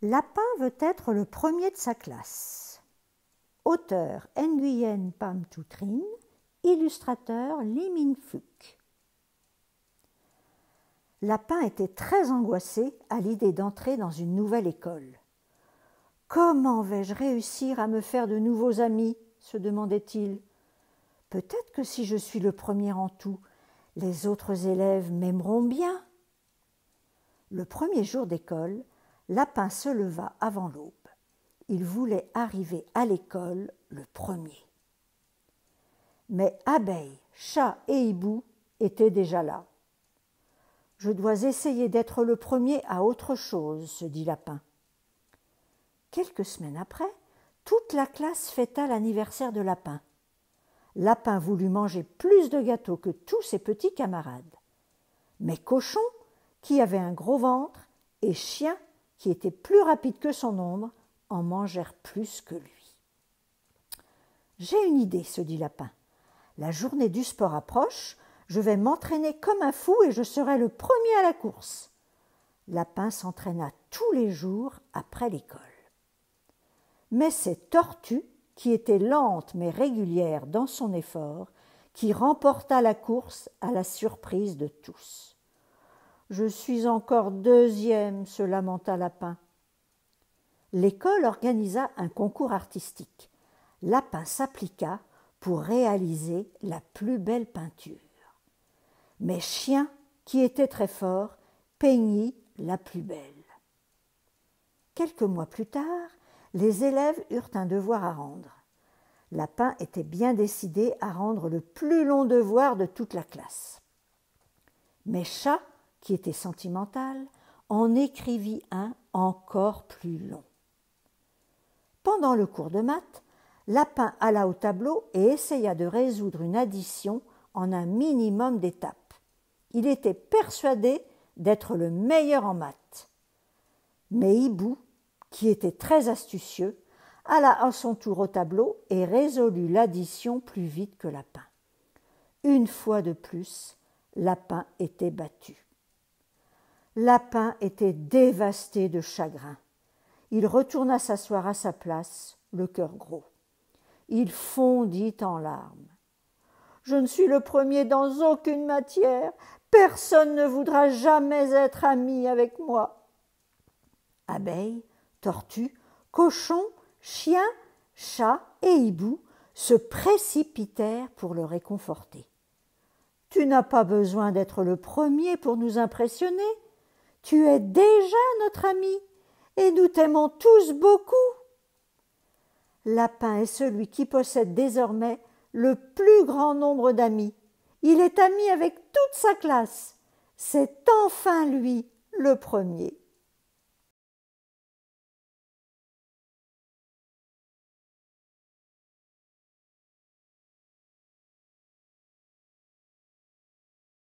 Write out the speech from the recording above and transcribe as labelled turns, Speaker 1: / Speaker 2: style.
Speaker 1: Lapin veut être le premier de sa classe. Auteur Nguyen Pham Thu Trinh, illustrateur Ly Minh Phuc. Lapin était très angoissé à l'idée d'entrer dans une nouvelle école. « Comment vais-je réussir à me faire de nouveaux amis ?» se demandait-il. « Peut-être que si je suis le premier en tout, les autres élèves m'aimeront bien. » Le premier jour d'école, Lapin se leva avant l'aube. Il voulait arriver à l'école le premier. Mais abeilles, chats et hiboux étaient déjà là. « Je dois essayer d'être le premier à autre chose, » se dit Lapin. Quelques semaines après, toute la classe fêta l'anniversaire de Lapin. Lapin voulut manger plus de gâteaux que tous ses petits camarades. Mais Cochon, qui avait un gros ventre, et Chien, qui était plus rapide que son ombre, en mangèrent plus que lui. « J'ai une idée, se dit Lapin. La journée du sport approche, je vais m'entraîner comme un fou et je serai le premier à la course. » Lapin s'entraîna tous les jours après l'école. Mais c'est Tortue, qui était lente mais régulière dans son effort, qui remporta la course à la surprise de tous. « Je suis encore deuxième, » se lamenta Lapin. L'école organisa un concours artistique. Lapin s'appliqua pour réaliser la plus belle peinture. Mais Chien, qui était très fort, peignit la plus belle. Quelques mois plus tard, les élèves eurent un devoir à rendre. Lapin était bien décidé à rendre le plus long devoir de toute la classe. Mais Chat, qui était sentimental, en écrivit un encore plus long. Pendant le cours de maths, Lapin alla au tableau et essaya de résoudre une addition en un minimum d'étapes. Il était persuadé d'être le meilleur en maths. Mais Hibou, qui était très astucieux, alla à son tour au tableau et résolut l'addition plus vite que Lapin. Une fois de plus, Lapin était battu. Lapin était dévasté de chagrin. Il retourna s'asseoir à sa place, le cœur gros. Il fondit en larmes. « Je ne suis le premier dans aucune matière. Personne ne voudra jamais être ami avec moi. » Abeilles, tortues, cochons, chiens, chats et hiboux se précipitèrent pour le réconforter. « Tu n'as pas besoin d'être le premier pour nous impressionner. Tu es déjà notre ami et nous t'aimons tous beaucoup. » Lapin est celui qui possède désormais le plus grand nombre d'amis. Il est ami avec toute sa classe. C'est enfin lui le premier.